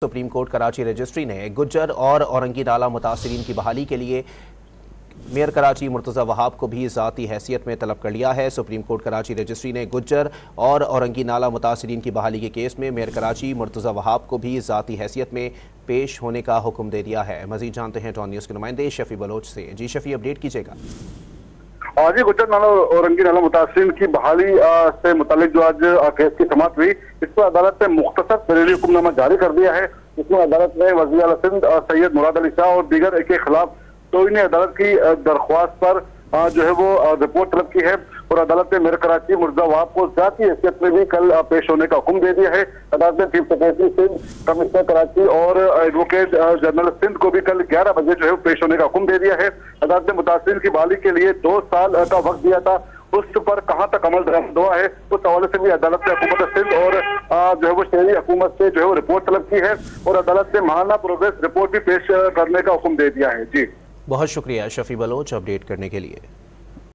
Supreme court Karachi registry ने गुज्जर और औरंगी नाला मुतासिरीन की बहाली के लिए मेयर कराची मुर्तज़ा वहाब को भी ज़ाती हैसियत में तलब कर लिया है। सुप्रीम कोर्ट कराची रजिस्ट्री ने गुज्जर और औरंगी नाला मुतासिरीन की बहाली के केस में मेयर कराची मुर्तज़ा वहाब को भी ज़ाती हैसियत में पेश होने का हुक्म दे दिया है। मज़ीद जानते हैं टॉन न्यूज़ के नुमाइंदे शफी बलोच से। जी शफी, अपडेट कीजिएगा। आज गुज्जर नाला औरंगी नाला मुतासिरीन की बहाली से मुतालिक जो आज केस की समाअत हुई, इस पर अदालत ने मुख्तसर तहरीरी हुक्मनामा जारी कर दिया है। इसमें अदालत ने वज़ीर आला सिंध सैयद मुराद अली शाह और दीगर के खिलाफ तौहीन अदालत की दरख्वास्त पर जो है वो रिपोर्ट तलब की है और अदालत ने मेयर कराची मुर्तज़ा वहाब को ज़ाती हैसियत में भी कल पेश होने का हुक्म दे दिया है। अदालत ने chief secretary Sindh, commissioner Karachi और एडवोकेट जनरल सिंध को भी कल 11 बजे जो है पेश होने का हुक्म दे दिया है। अदालत ने मुतासिरीन की बहाली के लिए 2 साल का वक्त दिया था, उस पर कहां तक अमल दरामद हुआ है उस हवाले से भी अदालत ने हुकूमत सिंध और जो है वो शहरी हुकूमत से जो है वो रिपोर्ट तलब की है और अदालत ने माहाना प्रोग्रेस रिपोर्ट भी पेश करने का हुक्म दे दिया है। जी बहुत शुक्रिया शफी बलोच अपडेट करने के लिए।